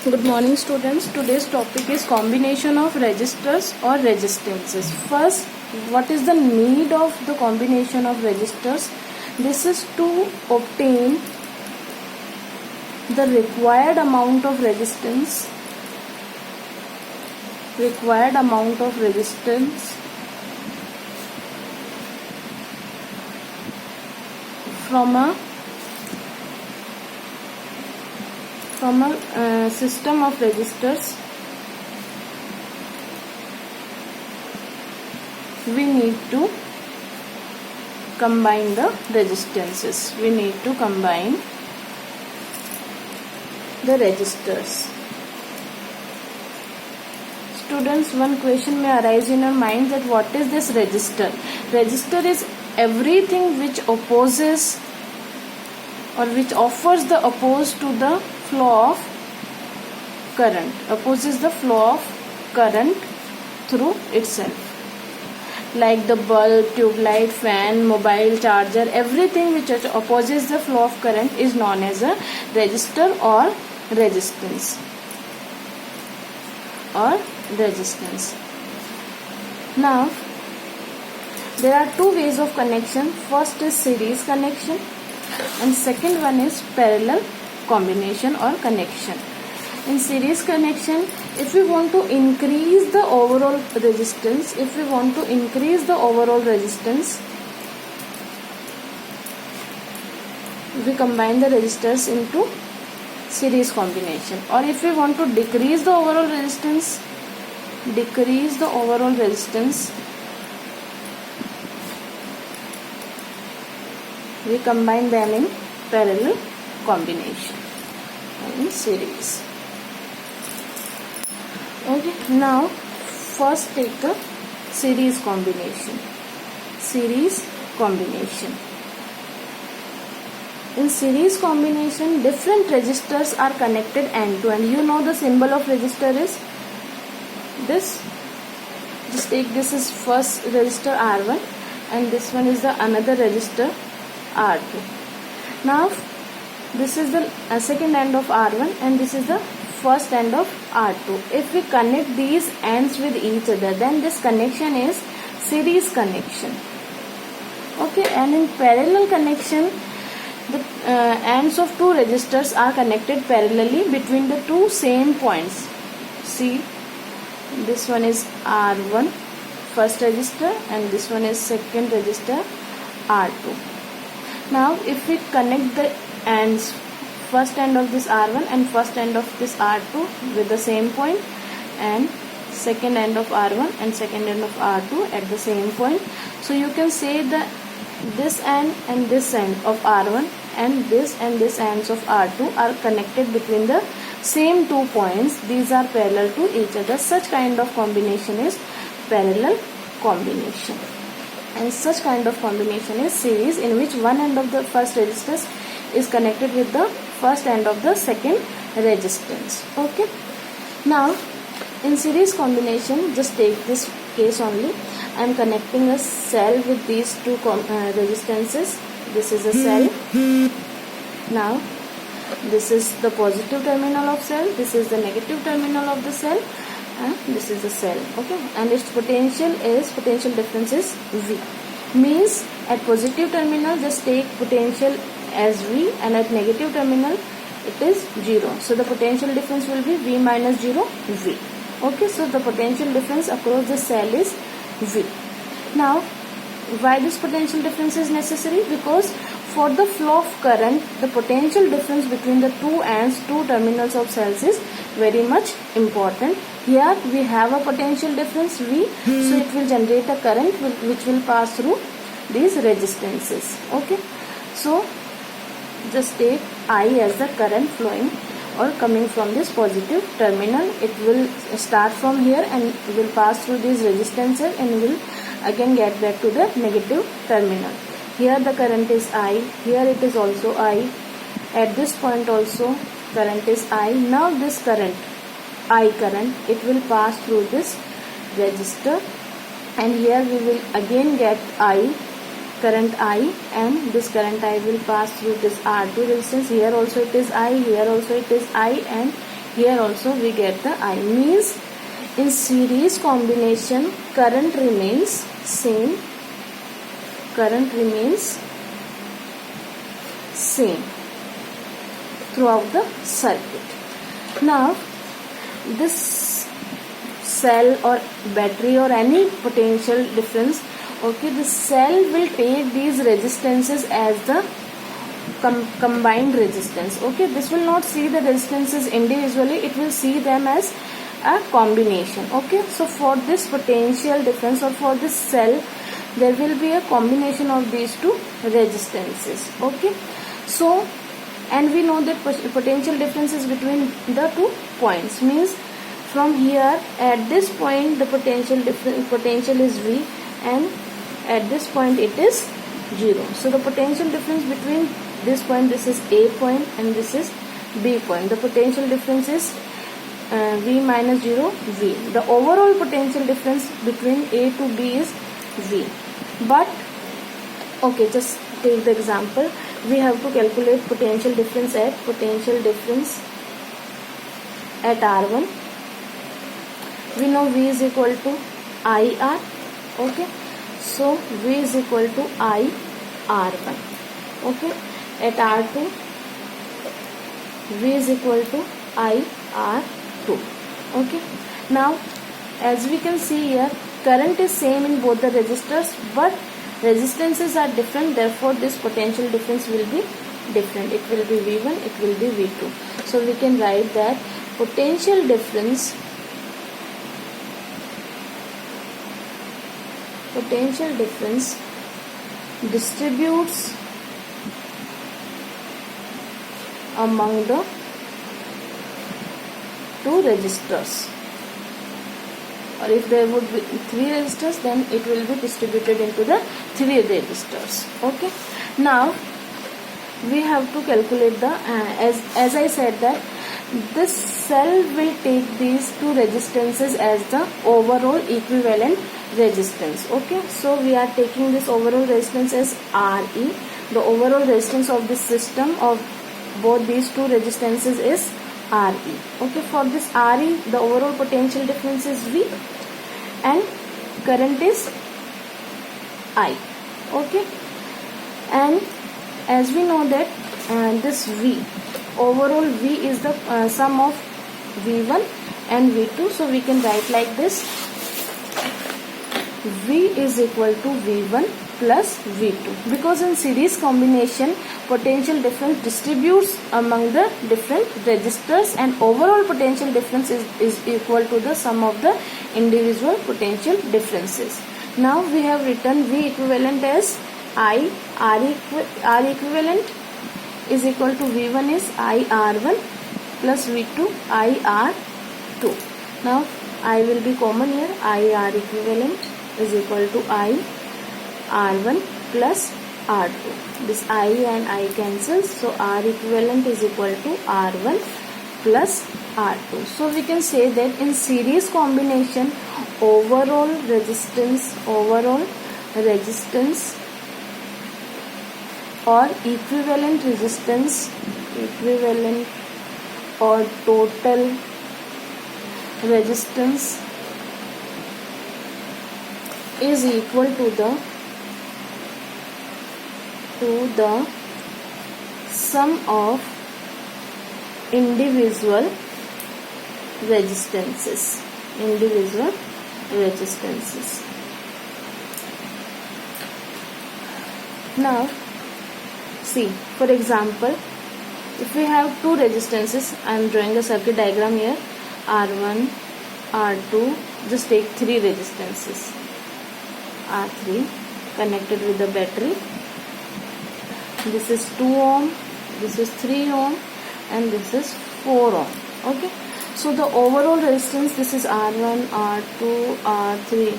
Good morning students. Today's topic is combination of resistors or resistances. First, what is the need of the combination of resistors? This is to obtain the required amount of resistance from a system of resistors. We need to combine the resistances. We need to combine the resistors. Students, one question may arise in your mind that what is this resistor? Resistor is everything which opposes or which offers the oppose to the flow of current, opposes the flow of current through itself. Like the bulb, tube light, fan, mobile charger, everything which opposes the flow of current is known as a resistor or resistance. Now, there are two ways of connection. First is series connection and second one is parallel combination or connection. In series connection, if we want to increase the overall resistance, we combine the resistors into series combination. Or if we want to decrease the overall resistance, we combine them in parallel combination in series. Okay, now first take the series combination. In series combination, different resistors are connected end to end. You know the symbol of resistor is this. Just take this is first resistor R1 and this one is the another resistor R2. Now this is the second end of R1 and this is the first end of R2. If we connect these ends with each other, then this connection is series connection. Okay, and in parallel connection, the ends of two resistors are connected parallelly between the two same points. See, this one is R1 first resistor and this one is second resistor R2. Now if we connect the ends, first end of this R1 and first end of this R2 with the same point and second end of R1 and second end of R2 at the same point, so you can say that this end and this end of R1 and this ends of R2 are connected between the same 2 points. These are parallel to each other. Such kind of combination is parallel combination, and such kind of combination is series, in which one end of the first resistance is connected with the first end of the second resistance. Okay, now in series combination, just take this case only. I am connecting a cell with these two resistances. This is a cell. Now this is the positive terminal of cell, this is the negative terminal of the cell, and this is the cell. Okay, and its potential difference is V. Means at positive terminal just take potential as V and at negative terminal it is 0. So the potential difference will be V minus 0 V. Okay, so the potential difference across the cell is V. Now why this potential difference is necessary? Because for the flow of current, the potential difference between the two terminals of cells is very much important. Here we have a potential difference V, so it will generate a current which will pass through these resistances. Okay, so just take I as the current flowing or coming from this positive terminal. It will start from here and will pass through these resistances and will again get back to the negative terminal. Here the current is I, here it is also I, at this point also current is I. Now this current, I current, it will pass through this resistor and here we will again get I, current I, and this current I will pass through this R2 resistance. Here also it is I, here also it is I, and here also we get the I. Means in series combination current remains same, current remains same throughout the circuit. Now this cell or battery or any potential difference, okay, the cell will take these resistances as the combined resistance. Okay, this will not see the resistances individually, it will see them as a combination. Okay, so for this potential difference or for this cell there will be a combination of these two resistances. Okay, so and we know that potential difference is between the 2 points. Means from here at this point the potential is V, and at this point it is 0. So the potential difference between this point, this is A point and this is B point, the potential difference is V minus 0 V. The overall potential difference between A to B is V. But okay, just take the example, we have to calculate potential difference at R1. We know V is equal to IR. Okay, so V is equal to IR1. Okay, at R2 V is equal to IR2. Okay, now as we can see here, current is same in both the resistors, but resistances are different, therefore this potential difference will be different. It will be V1, it will be V2. So we can write that potential difference distributes among the two resistors, or if there would be 3 resistors, then it will be distributed into the 3 resistors. Okay, now we have to calculate the as I said that this cell will take these two resistances as the overall equivalent resistance. Okay, so we are taking this overall resistance as Re. The overall resistance of this system of both these two resistances is Re. Okay, for this Re the overall potential difference is V and current is I. Okay, and as we know that this V, overall V is the sum of V1 and V2, so we can write like this: V is equal to V1 plus V2, because in series combination potential difference distributes among the different resistors and overall potential difference is equal to the sum of the individual potential differences. Now we have written V equivalent as I, R equivalent is equal to V1 is IR1 plus V2 IR2. Now I will be common here, IR equivalent is equal to IR1 plus R2. This I and I cancels, so R equivalent is equal to R1 plus R2. So we can say that in series combination overall resistance or equivalent resistance, equivalent or total resistance is equal to the sum of individual resistances. Now see, for example, if we have two resistances, I am drawing a circuit diagram here, R1, R2, just take 3 resistances, R3 connected with the battery. This is 2 ohm, this is 3 ohm and this is 4 ohm. Okay, so the overall resistance, this is R1, R2, R3.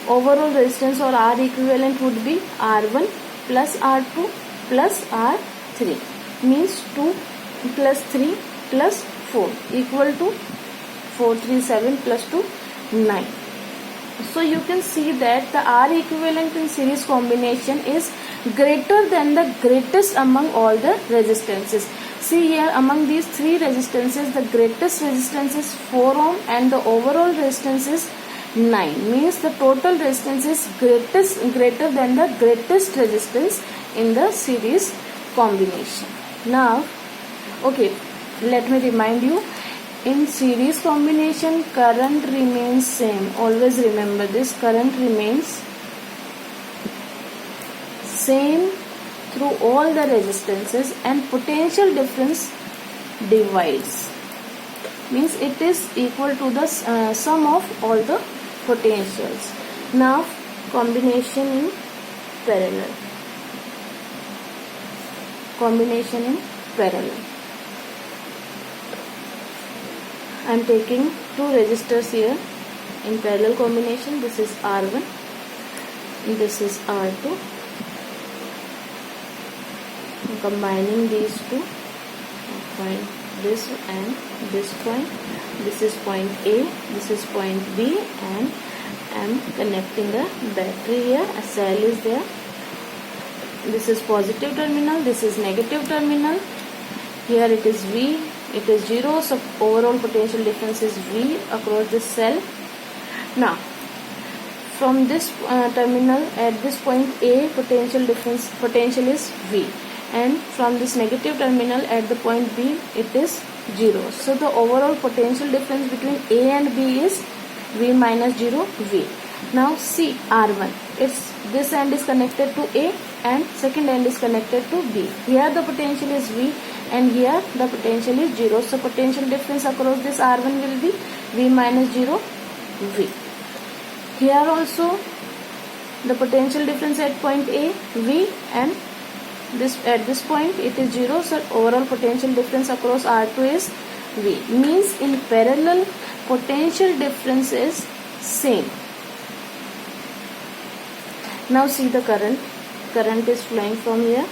Overall resistance or R equivalent would be R1 plus R2 plus R3, means 2 plus 3 plus 4 equal to 437 plus 2 9. So you can see that the R equivalent in series combination is greater than the greatest among all the resistances. See here, among these three resistances, the greatest resistance is 4 ohm and the overall resistance is 9. Means the total resistance is greater than the greatest resistance in the series combination. Now, okay, let me remind you, in series combination current remains same. Always remember this, current remains same through all the resistances and potential difference divides. Means it is equal to the sum of all the potentials. Now combination in parallel. Combination in parallel. I am taking two resistors here in parallel combination. This is R1, this is R2. Combining these two, point this and this point. This is point A, this is point B, and I am connecting a battery here. A cell is there. This is positive terminal, this is negative terminal. Here it is V, it is 0, so overall potential difference is V across this cell. Now from this terminal at this point A, potential is V, and from this negative terminal at the point B, it is 0. So the overall potential difference between A and B is V minus 0 V. Now see R1, this end is connected to A and second end is connected to B. Here the potential is V and here the potential is 0. So potential difference across this R1 will be V minus 0 V. Here also the potential difference at point A V, and at this point it is 0. So overall potential difference across R2 is V. Means in parallel potential difference is same. Now see the current. Current is flowing from here.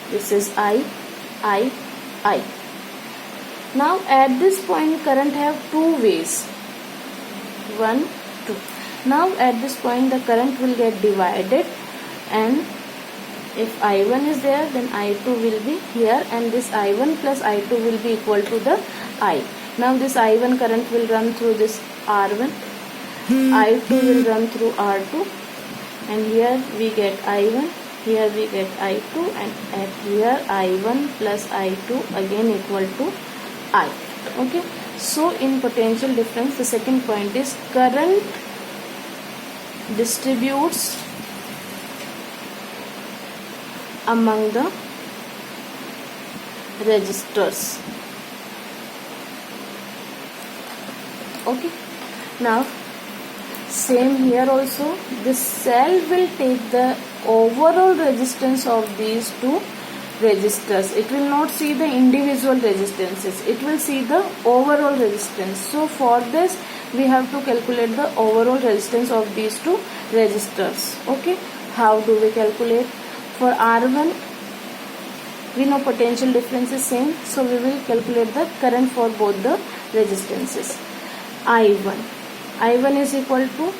This is I. Now at this point current have two ways. 1, 2. Now at this point the current will get divided, and if I1 is there, then I2 will be here, and this I1 plus I2 will be equal to the I. Now this I1 current will run through this R1, I2 will run through R2, and here we get I1, here we get I2, and at here I1 plus I2 again equal to I. Okay. So in potential difference, the second point is current distributes among the resistors. Okay. Now same here also, this cell will take the overall resistance of these two resistors. It will not see the individual resistances, it will see the overall resistance. So for this we have to calculate the overall resistance of these two resistors. Okay. How do we calculate? For R1 we know potential difference is same, so we will calculate the current for both the resistances. I1 is equal to,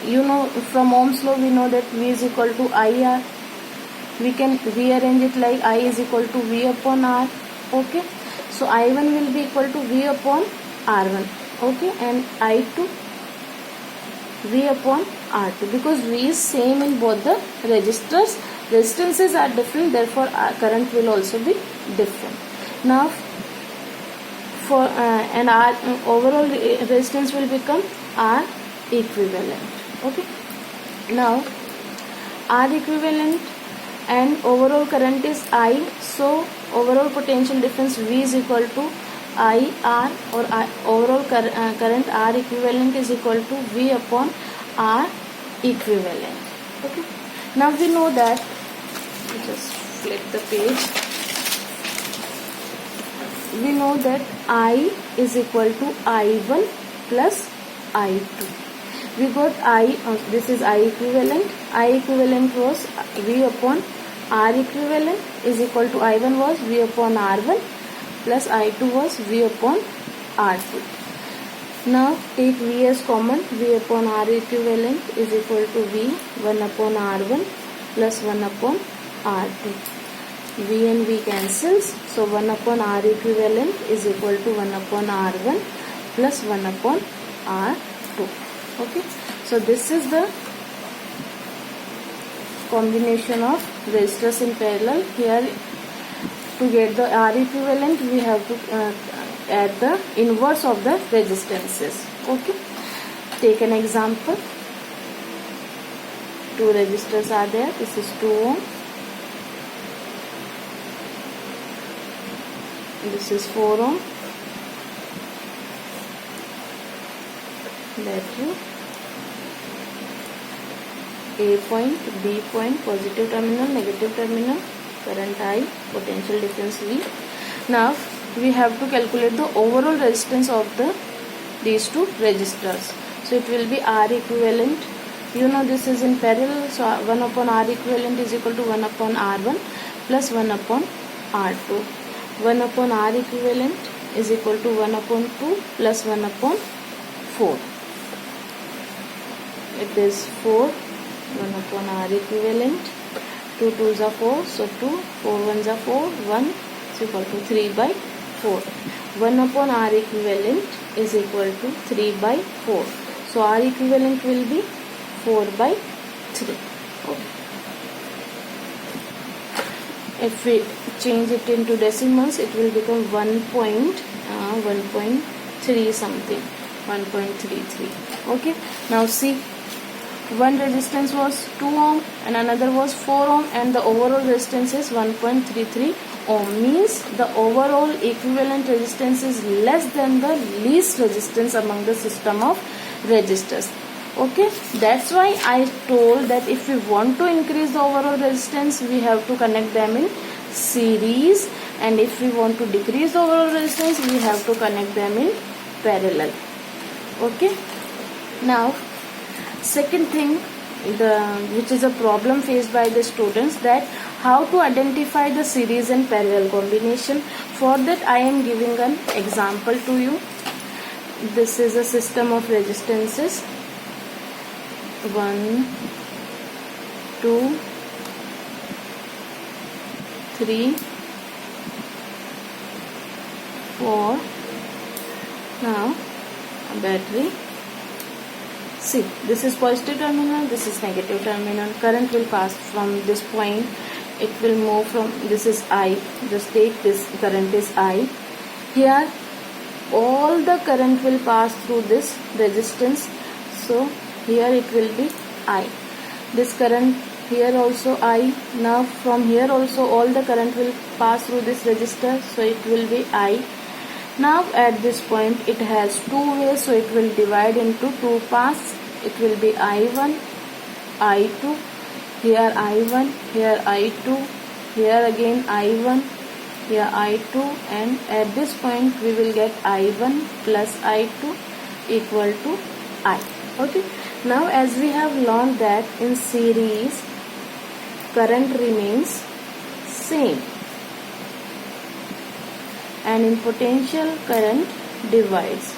you know, from Ohm's law we know that V is equal to IR. We can rearrange it like I is equal to V upon R. Okay. So I1 will be equal to V upon R1. Okay. And I2 V upon R2, because V is same in both the resistors. Resistances are different, therefore our current will also be different. Now for and our overall resistance will become R equivalent. Okay. Now R equivalent and overall current is I, so overall potential difference V is equal to IR, or overall current R equivalent is equal to V upon R equivalent. Okay. Now we know that, just flip the page, we know that I is equal to I1 plus I2. We got I, this is I equivalent. I equivalent was V upon R equivalent is equal to I1 was V upon R1 plus I2 was V upon R2. Now take V as common. V upon R equivalent is equal to V 1 upon R1 plus 1 upon R2. V and V cancels, so 1 upon R equivalent is equal to 1 upon R1 plus 1 upon R2. Okay, so this is the combination of resistors in parallel. Here, to get the R equivalent, we have to add the inverse of the resistances. Okay, take an example. Two resistors are there. This is 2 ohm. This is 4 ohm. Battery. A point, B point, positive terminal, negative terminal, current I, potential difference V. Now we have to calculate the overall resistance of these two resistors. So it will be R equivalent. You know this is in parallel, so 1 upon R equivalent is equal to 1 upon R1 plus 1 upon R2. 1 upon R equivalent is equal to 1 upon 2 plus 1 upon 4. It is 4. 1 upon R equivalent. 2 2s are 4, so 2, 4 1s are 4, 1 is equal to 3 by 4. 1 upon R equivalent is equal to 3 by 4. So R equivalent will be 4 by 3. Okay. If we change it into decimals, it will become 1.3 something, 1.33. Okay. Now see, one resistance was 2 ohm and another was 4 ohm, and the overall resistance is 1.33 ohm. Means the overall equivalent resistance is less than the least resistance among the system of resistors. Okay, that's why I told that if we want to increase the overall resistance, we have to connect them in series, and if we want to decrease the overall resistance, we have to connect them in parallel. Okay. Now second thing, which is a problem faced by the students, that how to identify the series and parallel combination. For that I am giving an example to you. This is a system of resistances. 1 2 3 4. Now a battery. See, this is positive terminal, this is negative terminal. Current will pass from this point. It will move from, this is I. Just take this, current is I. Here all the current will pass through this resistance. So here it will be I. This current here also I. Now from here also all the current will pass through this resistor. So it will be I. Now at this point it has two ways, so it will divide into two paths. It will be I1, I2, here I1, here I2, here again I1, here I2, and at this point we will get I1 plus I2 equal to I. Okay. Now as we have learned that in series current remains same, and in potential current divides.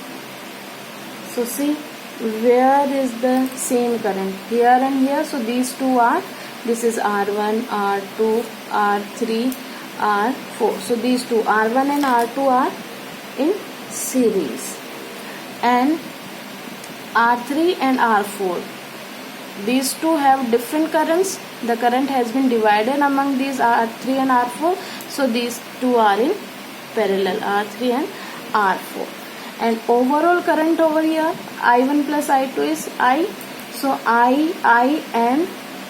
So see, where is the same current? Here and here. So these two are, this is R1, R2, R3, R4. So these two R1 and R2 are in series, and R3 and R4, these two have different currents. The current has been divided among these R3 and R4. So these two are in parallel, R3 and R4. And overall current over here, I1 plus I2 is I. So I and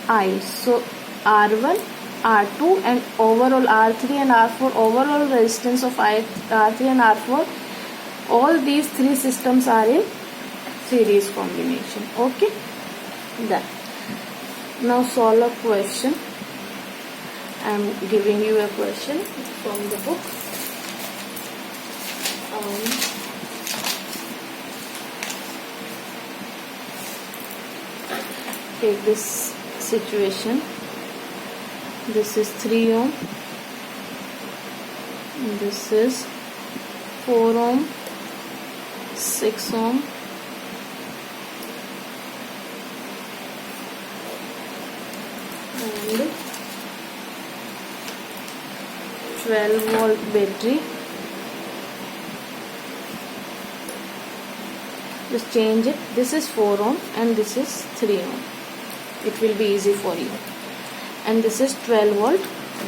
I. So R1, R2, and overall R3 and R4, overall resistance of R3 and R4, all these three systems are in series combination. Okay, done. Now solve a question. I am giving you a question from the book. Take this situation. This is 3 ohm. This is 4 ohm, 6 ohm, and 12 volt battery. Just change it. This is 4 ohm and this is 3 ohm. It will be easy for you. And this is 12 volt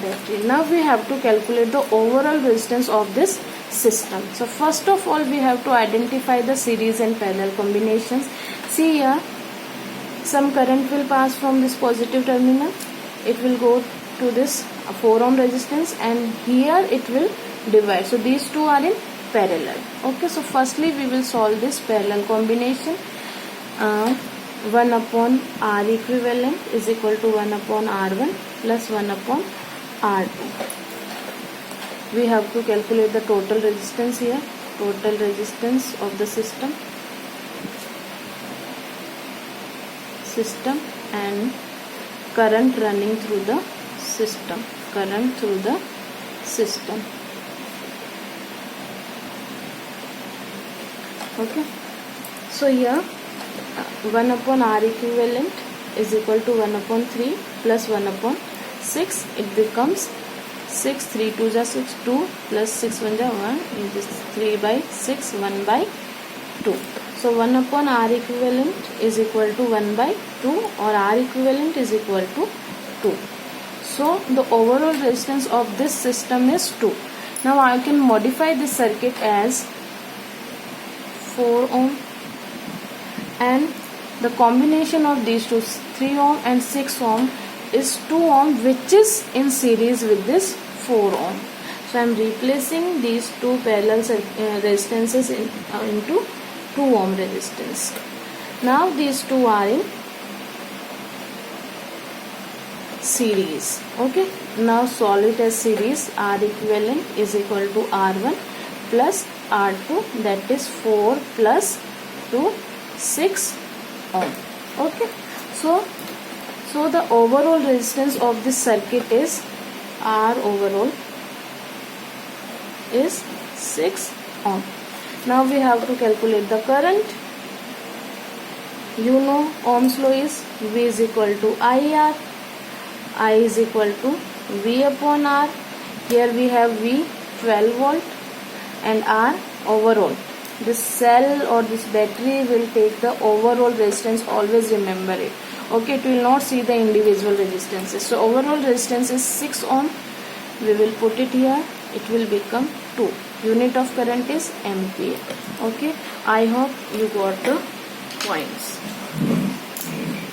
battery. Now we have to calculate the overall resistance of this system. So first of all we have to identify the series and parallel combinations. See here, some current will pass from this positive terminal. It will go to this 4 ohm resistance and here it will divide. So these two are in parallel. Okay, so firstly we will solve this parallel combination. 1 upon R equivalent is equal to 1 upon R1 plus 1 upon R2. We have to calculate the total resistance here. Total resistance of the system and current running through the system. Current through the system. Okay, so here 1 upon R equivalent is equal to 1 upon 3 plus 1 upon 6. It becomes 6, 3 2 is 6, 2 plus 6 1 is 1, it is 3 by 6, 1 by 2. So 1 upon R equivalent is equal to 1 by 2 or R equivalent is equal to 2. So the overall resistance of this system is 2. Now I can modify this circuit as 4 ohm and the combination of these two, 3 ohm and 6 ohm, is 2 ohm, which is in series with this 4 ohm. So I am replacing these two parallel resistances into 2 ohm resistance. Now these two are in series. Okay, now solve it as series. R equivalent is equal to R1 plus R2, that is 4 plus 2, 6 ohm. Okay, so the overall resistance of this circuit is R overall is 6 ohm. Now we have to calculate the current. You know Ohm's law is V is equal to IR. I is equal to V upon R. Here we have V 12 volt and R overall. This cell or this battery will take the overall resistance. Always remember it. Okay, it will not see the individual resistances. So overall resistance is 6 ohm. We will put it here. It will become 2. Unit of current is ampere. Okay, I hope you got the points.